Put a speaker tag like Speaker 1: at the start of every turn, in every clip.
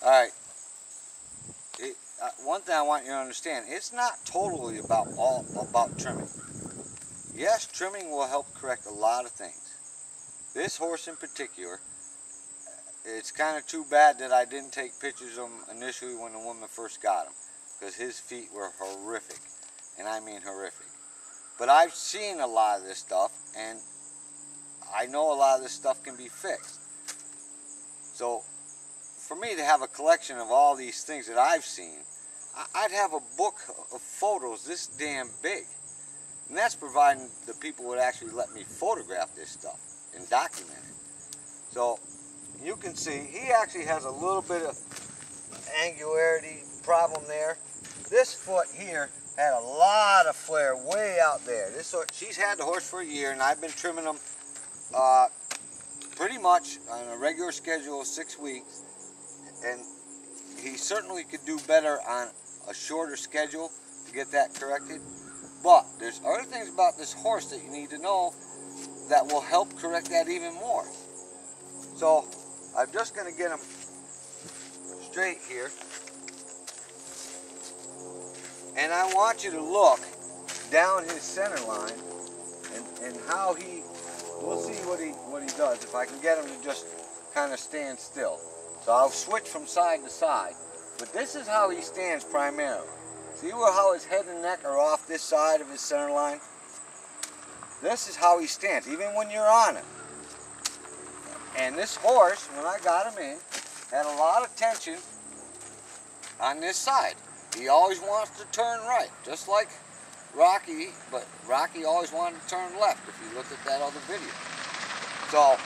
Speaker 1: Alright, one thing I want you to understand, it's not totally about trimming. Yes, trimming will help correct a lot of things. This horse in particular, it's kind of too bad that I didn't take pictures of him initially when the woman first got him, because his feet were horrific, and I mean horrific. But I've seen a lot of this stuff, and I know a lot of this stuff can be fixed. So, for me to have a collection of all these things that I've seen, I'd have a book of photos this damn big. And that's providing the people would actually let me photograph this stuff and document it. So, you can see, he actually has a little bit of angularity problem there. This foot here had a lot of flare way out there. She's had the horse for a year, and I've been trimming them pretty much on a regular schedule of 6 weeks. And he certainly could do better on a shorter schedule to get that corrected. But there's other things about this horse that you need to know that will help correct that even more. So I'm just going to get him straight here. And I want you to look down his center line and how we'll see what he does if I can get him to just kind of stand still. So I'll switch from side to side, but this is how he stands primarily. See how his head and neck are off this side of his center line? This is how he stands, even when you're on him. And this horse, when I got him in, had a lot of tension on this side. He always wants to turn right, just like Rocky, but Rocky always wanted to turn left, if you look at that other video. So,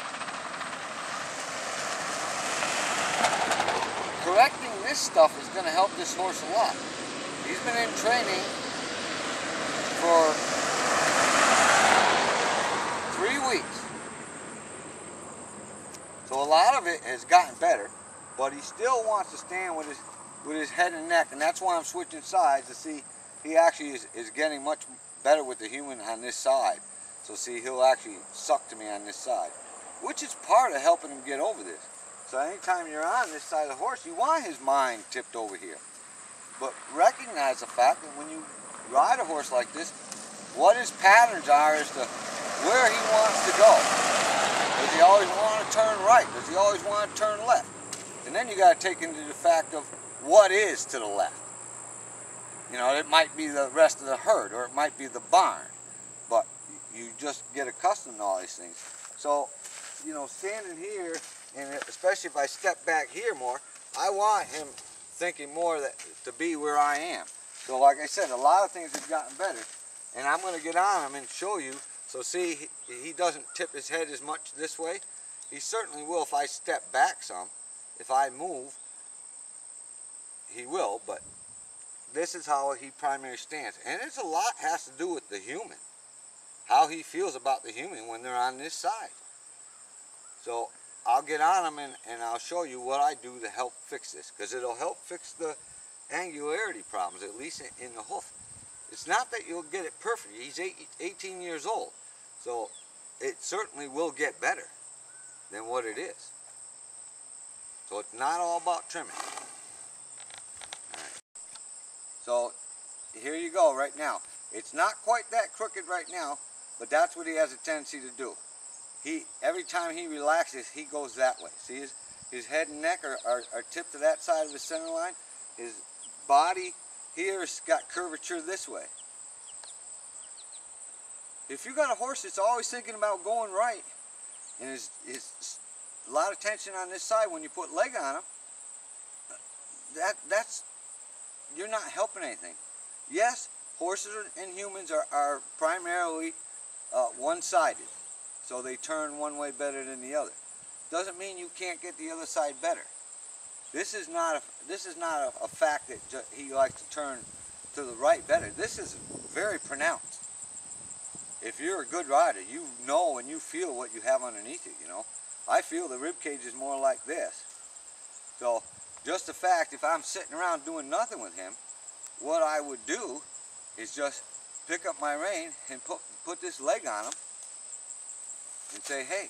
Speaker 1: correcting this stuff is going to help this horse a lot. He's been in training for 3 weeks. So a lot of it has gotten better, but he still wants to stand with his head and neck, and that's why I'm switching sides to see he actually is getting much better with the human on this side. So see, he'll actually suck to me on this side, which is part of helping him get over this. So anytime you're on this side of the horse, you want his mind tipped over here. But recognize the fact that when you ride a horse like this, what his patterns are as to where he wants to go. Does he always want to turn right? Does he always want to turn left? And then you got to take into the fact of what is to the left. You know, it might be the rest of the herd, or it might be the barn. But you just get accustomed to all these things. So, you know, standing here, and especially if I step back here more, I want him thinking more to be where I am. So like I said, a lot of things have gotten better, and I'm going to get on him and show you. So see, he doesn't tip his head as much this way. He certainly will if I step back some. If I move, he will, but this is how he primarily stands. And it's a lot has to do with the human. How he feels about the human when they're on this side. So I'll get on him and I'll show you what I do to help fix this, because it'll help fix the angularity problems, at least in the hoof. It's not that you'll get it perfect. He's 18 years old, so it certainly will get better than what it is. So it's not all about trimming. All right. So here you go right now. It's not quite that crooked right now, but that's what he has a tendency to do. Every time he relaxes, he goes that way. See, his head and neck are tipped to that side of his center line. His body here has got curvature this way. If you got a horse that's always thinking about going right, and is a lot of tension on this side when you put leg on him, you're not helping anything. Yes, horses and humans are primarily one-sided. So they turn one way better than the other. Doesn't mean you can't get the other side better. This is not a fact that he likes to turn to the right better. This is very pronounced. If you're a good rider, you know and you feel what you have underneath it, you know. I feel the rib cage is more like this. So just the fact, if I'm sitting around doing nothing with him, what I would do is just pick up my rein and put this leg on him and say, hey,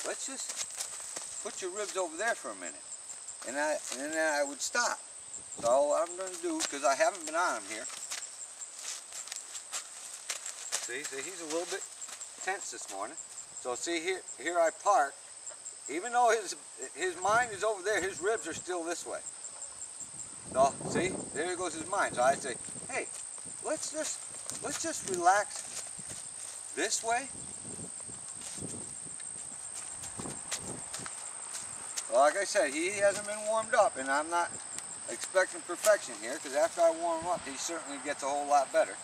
Speaker 1: let's just put your ribs over there for a minute. and then I would stop. So what I'm going to do, because I haven't been on him here. See, he's a little bit tense this morning. So see here I park. Even though his mind is over there, his ribs are still this way. So see, there goes his mind. So I say, hey, let's just relax this way. Well, like I said, he hasn't been warmed up, and I'm not expecting perfection here, because after I warm him up, he certainly gets a whole lot better.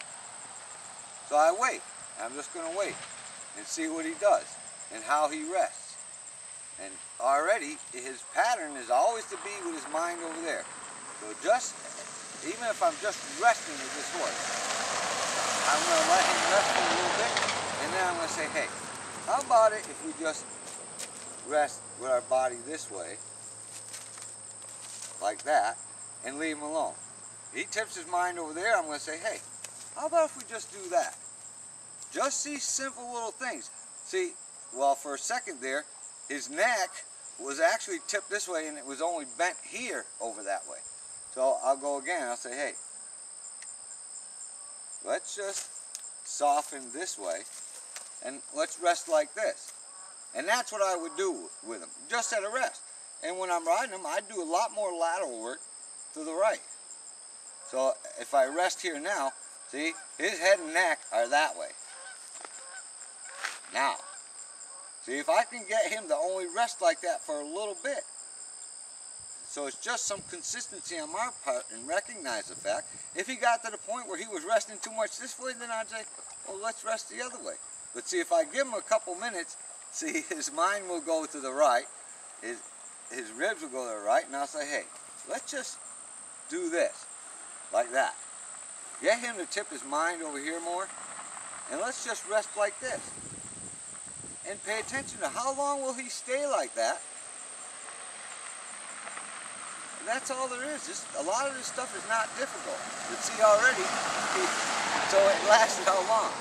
Speaker 1: So I wait. I'm just going to wait and see what he does and how he rests. And already, his pattern is always to be with his mind over there. So even if I'm just resting with this horse, I'm going to let him rest for a little bit, and then I'm going to say, hey, how about it if we just rest with our body this way, like that, and leave him alone. He tips his mind over there, I'm going to say, hey, how about if we just do that? Just these simple little things. See, well, for a second there, his neck was actually tipped this way, and it was only bent here over that way. So I'll go again, I'll say, hey, let's just soften this way, and let's rest like this. And that's what I would do with him, just at a rest. And when I'm riding him, I do a lot more lateral work to the right. So if I rest here now, see, his head and neck are that way. Now, see, if I can get him to only rest like that for a little bit, so it's just some consistency on my part and recognize the fact. If he got to the point where he was resting too much this way, then I'd say, well, let's rest the other way. But see, if I give him a couple minutes, see, his mind will go to the right, his ribs will go to the right, and I'll say, hey, let's just do this, like that. Get him to tip his mind over here more, and let's just rest like this. And pay attention to how long will he stay like that. And that's all there is. A lot of this stuff is not difficult. But see already, so it lasted how long?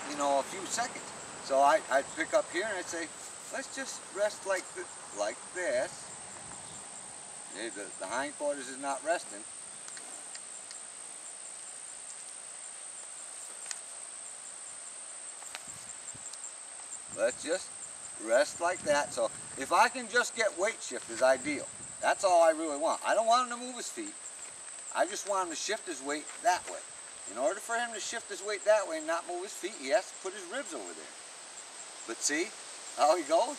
Speaker 1: You know, a few seconds. So I'd pick up here and I'd say, let's just rest like this. The hindquarters is not resting. Let's just rest like that. So if I can just get weight shift is ideal. That's all I really want. I don't want him to move his feet. I just want him to shift his weight that way. In order for him to shift his weight that way and not move his feet, he has to put his ribs over there. But see how he goes?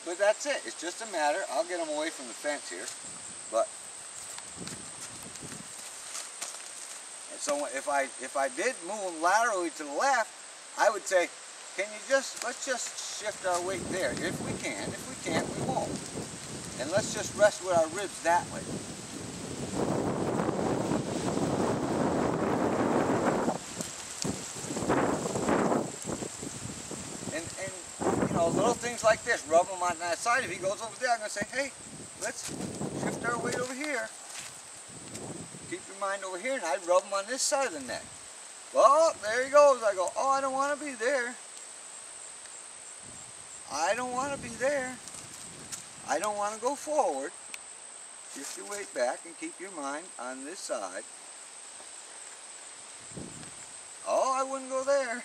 Speaker 1: But that's it. It's just a matter. I'll get him away from the fence here. But and so if I did move him laterally to the left, I would say, let's just shift our weight there. If we can. If we can't, we won't. And let's just rest with our ribs that way. And you know, little things like this, rub him on that side. If he goes over there, I'm going to say, hey, let's shift our weight over here. Keep your mind over here, and I'd rub him on this side of the neck. Well, there he goes. I go, oh, I don't want to be there. I don't want to be there. I don't want to go forward. Shift your weight back and keep your mind on this side. Oh, I wouldn't go there.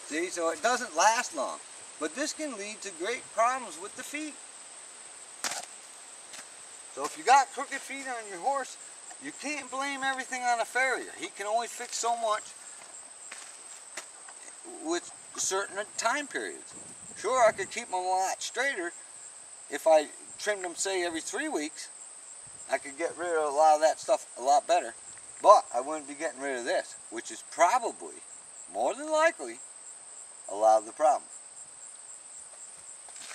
Speaker 1: See, so it doesn't last long. But this can lead to great problems with the feet. So if you got crooked feet on your horse, you can't blame everything on a farrier. He can only fix so much with certain time periods. Sure, I could keep them a lot straighter if I trimmed them, say, every 3 weeks. I could get rid of a lot of that stuff a lot better. But I wouldn't be getting rid of this, which is probably, more than likely, a lot of the problem.